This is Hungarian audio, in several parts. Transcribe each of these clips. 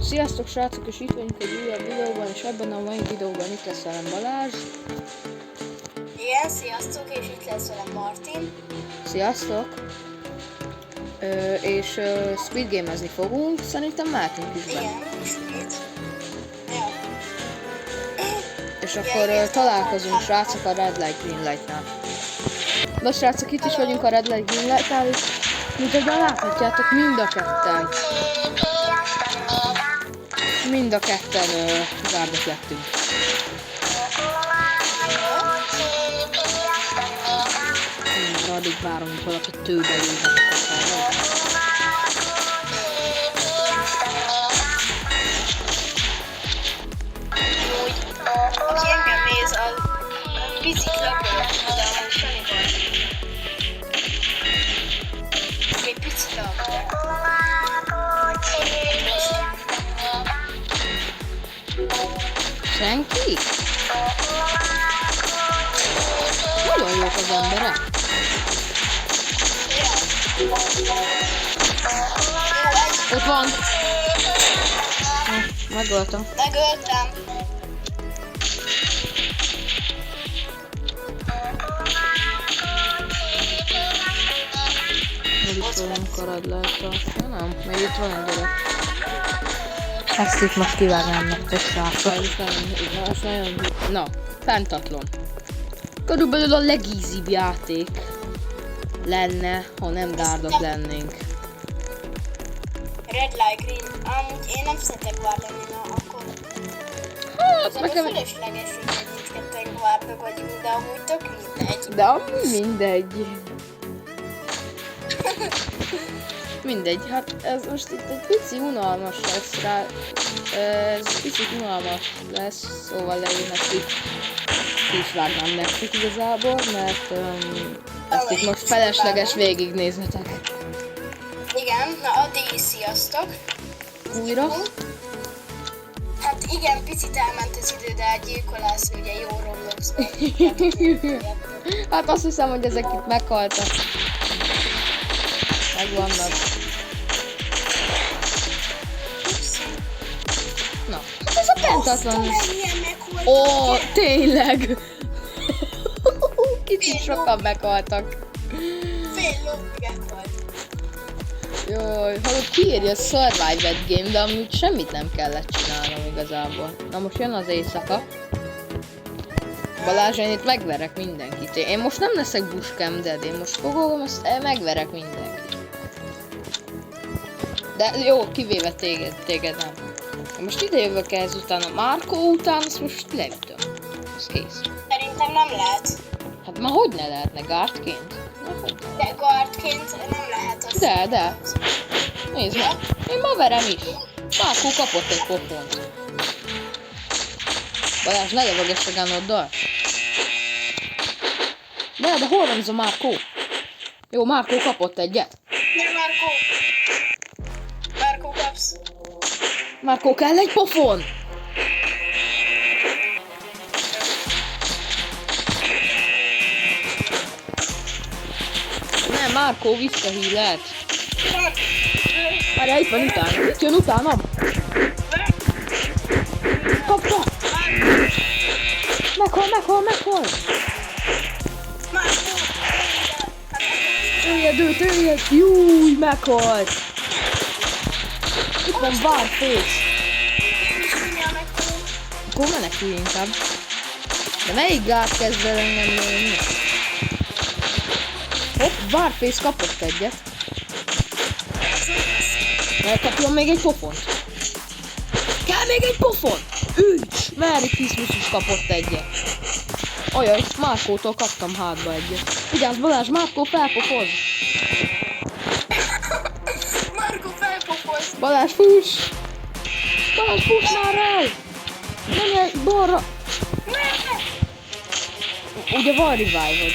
Sziasztok srácok, és itt vagyunk egy újabb videóban, és ebben a mai videóban itt lesz velem Balázs. Igen, sziasztok, és itt lesz velem Martin. Sziasztok! És Speed Gamezni fogunk, szerintem Mártunk is be. Igen, ismét. Ja. És akkor találkozunk srácok a Red Light Green Light-nál. Na srácok, itt is vagyunk a Red Light Green Light-nál, és mint ahogyan láthatjátok, mind a ketten zárdak lettünk. Addig várom, hogy valaki tőbe jönnek a kaszára. Aki engem néz, a picit lökölök, de amúgy semmi baj. Egy picit lökölök. Senki? Nagyon jók az emberek. Ott van. Megöltem. Megöltem. Még itt olyan karad lehet tartani, nem? Még itt van egy gyerek. Ezt itt most kivágnám nektek, srácok. Na, fenntartlom. Körülbelül a legízibb játék lenne, ha nem gárdak lennénk. Red Light Green. Amúgy én nem szeretek vár lenni, na akkor... Hát, Ez a fölösleges, hogy mindketten várnak vagyunk, de amúgy tök mindegy. de amúgy mindegy. Mindegy, hát ez most itt egy pici unalmas lesz rá. Ez picit unalmas lesz, szóval én ezt itt ki is vágnám nektek igazából, mert ezt itt most felesleges végignéznetek. Igen, na addig is sziasztok. Újra? Hát igen, picit elment az idő, de a gyilkolás ugye jó Robloxban. Hát azt hiszem, hogy ezek itt meghaltak. Megvannak. Na, hát ez a pentatlan. Ó, tényleg! Kicsit sokan meghaltak. Fél lót meghalt. Jaj, hallod, kiírja a Survived Game, de amúgy semmit nem kellett csinálnom igazából. Na most jön az éjszaka. Balázs, én itt megverek mindenkit. Én most nem leszek Bushcam Dead, én most fogom, azt megverek mindenkit. De jó, kivéve téged nem. Most ide jövök ezután a Marco után, azt most leütöm. Az kész. Szerintem nem lehet. Hát ma hogy ne lehetne guardként? De guardként nem lehet az. De. Nézd meg, én ma verem is. Marco kapott egy pofont. Balázs, ne lövögess a gánoddal. De hol van ez a Marco? Jó, Marco kapott egyet. Gyere Marco! Marco kapsz. Marco, kell egy pofon! Nem, Marco visszahílelt. Várjál, itt van utána. Itt jön utánam. Kapta! Meghal! Marco! Öljed! Júj, meghalt! Itt van Warface. Akkor menekülj inkább. De melyik gát kezd el engem lőni? Hopp, Warface kapott egyet. Megkapjon még egy pofont. Kell még egy pofon! Ücs! Merry Christmas is kapott egyet. Ajaj, Márkótól kaptam hátba egyet. Vigyázz Balázs, Márkó felpofoz! Marco felpofoz! Balázs, fuss! Balázs, fuss már el! Menj balra! Ugye van revive-od?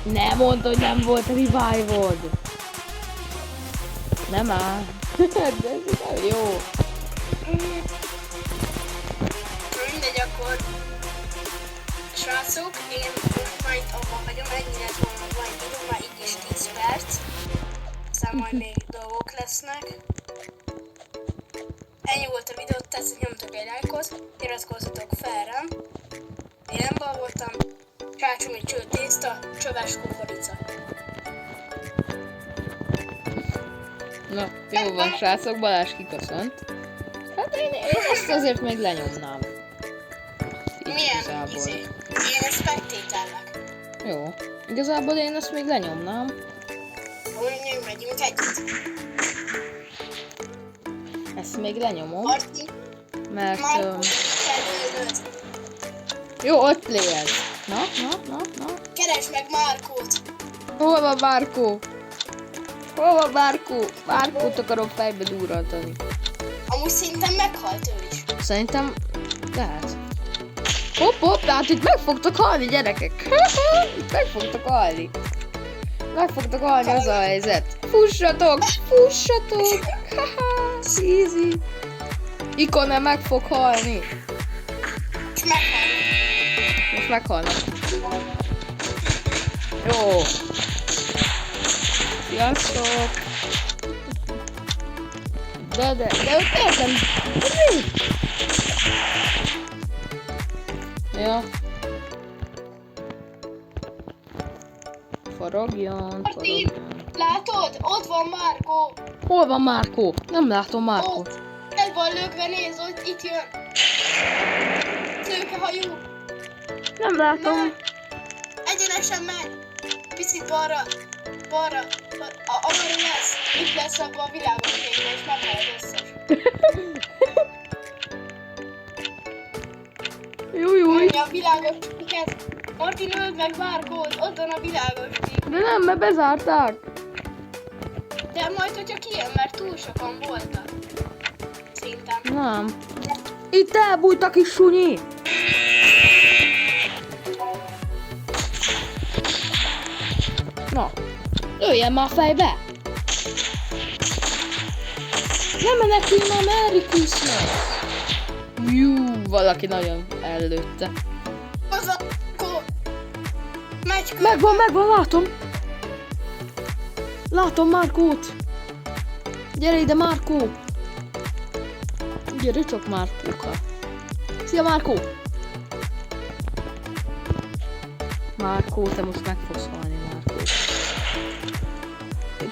Nem mondd, hogy nem volt revive-od! Nem áll. De ez nem jó. Mindegy, akkor Srácok, én most már itt abban vagyom, ennyi lett volna a mai videó, már így is 10 perc. Aztán majd még dolgok lesznek. Ennyi volt a videó, tetszett, nyomtok egy lájkot, iratkozzatok fel rám. Én Ember voltam, Csácsom egy csőd tészta, csöves kukorica. Na, jó van, srácok, Balázs kiköszönt. Hát én ezt azért még lenyomnám. Így Milyen igazából. izé? Én ezt megtétellek. Jó. Igazából én ezt még lenyomnám. Úgy megyünk együtt. Ezt még lenyomom, Marti, mert... Márkó, felülőd. Jó, ott légy. Na. Keresd meg Márkót. Hol van Márkó? Hol van Márkó? Márkót akarom fejbe durrantani. Amúgy szerintem meghalt ő is. Szerintem lehet. Hopp, hát itt meg fogtok halni, gyerekek. Itt meg fogtok halni. Meg fogtok halni, az a helyzet. Fussatok! Haha, easy. Ikone meg fog halni. És meghalt. Most meghalnak. Jó. Sziasztok. De ott értem. Ja. Forogjon. Látod? Ott van Márkó. Hol van Márkó? Nem látom Márkót. Ott. El van lökve, nézd, hogy itt jön. Tőkehajú. Nem látom. Nem. Egyenesen megy. Picit balra. Arra lesz. Itt lesz abban a világos képben, és meghal az összes. Júj. Mondja a világos képet. Martin, öld meg Márkót. Ott van a világos kép. De nem, mert bezárták. De majd, hogyha kijön, mert túl sokan voltak. Szerintem. Nem. Itt elbújt a kis sunyi. Na, öljen már fejbe. Nem menekülj már, Merry Christmas. Valaki nagyon előtte. Az a kó. Megy körbe. Megvan, látom. Látom Márkót. Gyere ide, Márkó. Gyere csak, Márkóka. Szia, Márkó. Márkó, te most meg fogsz halni, Márkó.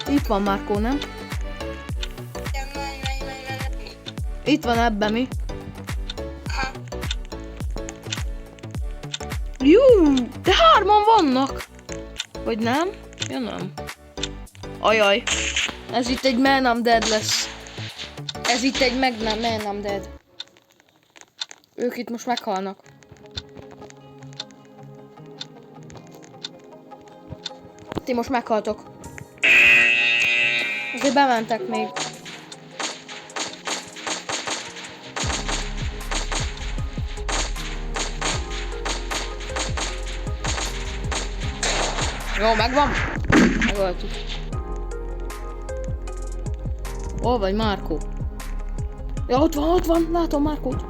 Itt van Márkó, nem? Itt van ebben mi? Aha. Jú, de 3-an vannak. Vagy nem? Ja, nem. Ajaj. Ez itt egy Man I'm Dead lesz. Ez itt egy Man I'm Dead. Ők itt most meghalnak. Ti most meghaltok. Azért bementek még. Jó, megvan. Megöltük. Hol vagy, Márkó? Ja, ott van, látom Márkót.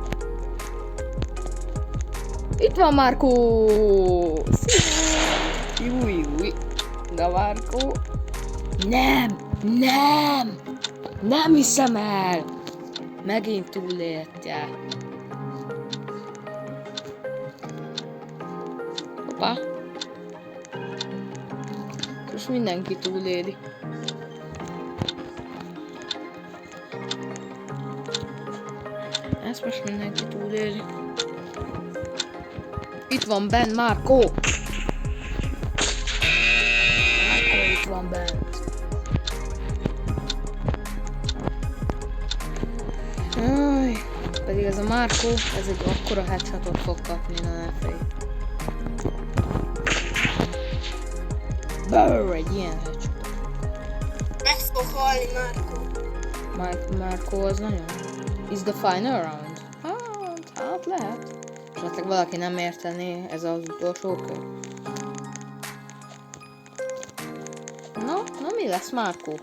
Itt van Márkó. Szia. Júj. Na, Márkó. Nem hiszem el. Megint túléltje. Hoppá. Most mindenki túléli. Ezt most mindenki túléli. Itt van benn Márkó. Márkó itt van bent. Aj, pedig ez a Márkó, ez egy akkora headshotot fog kapni, na ne félj. Egy ilyen headshot. Meg fog halni Márkó. Márkó az nagyon... Is the final round? Hát lehet. Esetleg valaki nem értené, ez az utolsó kör. Na mi lesz Márkó?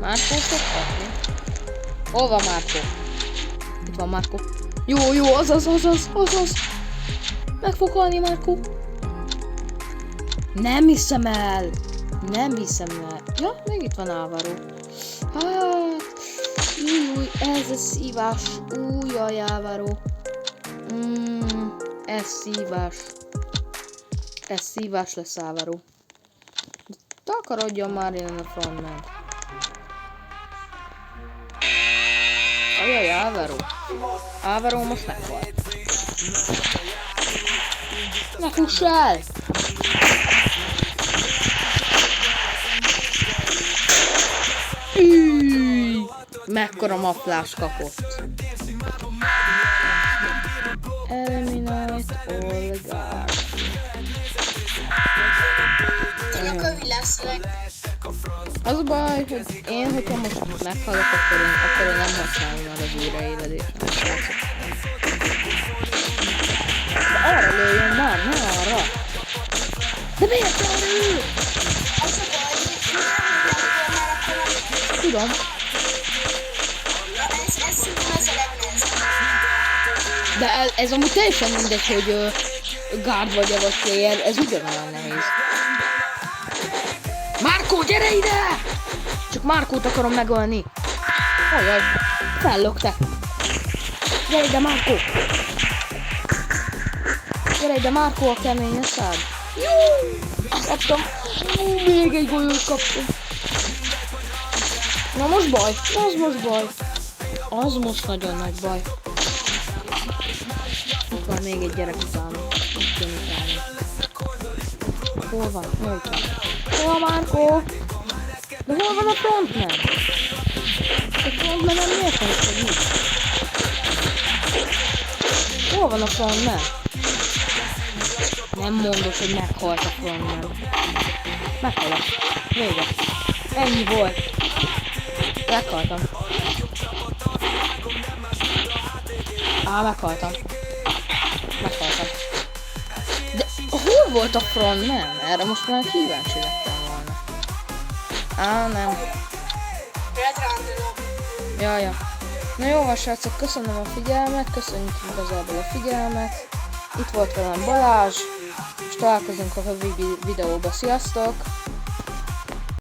Márkó fog kapni. Hol van Márkó? Itt van Márkó. Jó, az. Meg fog halni, Márkó. Nem hiszem el. Nem hiszem el. Ja, még itt van Álvaro. Hát... Új, ez a szívás. Újjaj, Álvaro. Ez szívás. Ez szívás lesz, Álvaro. Takarodjon már innen a frontman. Ajaj, Álvaro. Álvaro most meghalt. Ne fuss el! Mekkora maplás kapott. Eliminate all guard. Én a kövi leszek. Az a baj, hogy én, hogyha most meghalok, akkor én nem használom már az újraéledést. De arra lőjön már, ne arra! De miért arra lő? Az a baj, hogy nem akkor Tudom. ez szerintem ez a legnehezebb. De ez amúgy teljesen mindegy, hogy guard vagy player, ez ugyanolyan nehéz. Márkó, gyere ide! Csak Márkót akarom megölni. Ajaj, fellöktek. Gyere ide, Márkó! Gyere ide, Márkó, a kemény szád. Kaptam. Még egy golyót kaptam. Na most baj, az most baj. Az most nagyon nagy baj. Itt van még egy gyerek utána. Hol van? Hol van? Hol van, Márkó? De hol van a frontman? A frontman nem miért van, hogy mi? Hol van a frontman? Nem mondod, hogy meghalt a frontman. Meghalt. Vége. Ennyi volt. Meghaltam. Meghaltam. Meghaltam. De hol volt a frontman? Erre most már kíváncsi lettem volna. Nem. Ja. Na jó van, srácok, köszönöm a figyelmet, köszönjük igazából a figyelmet. Itt volt velem Balázs, és találkozunk a jövő videóba. Sziasztok!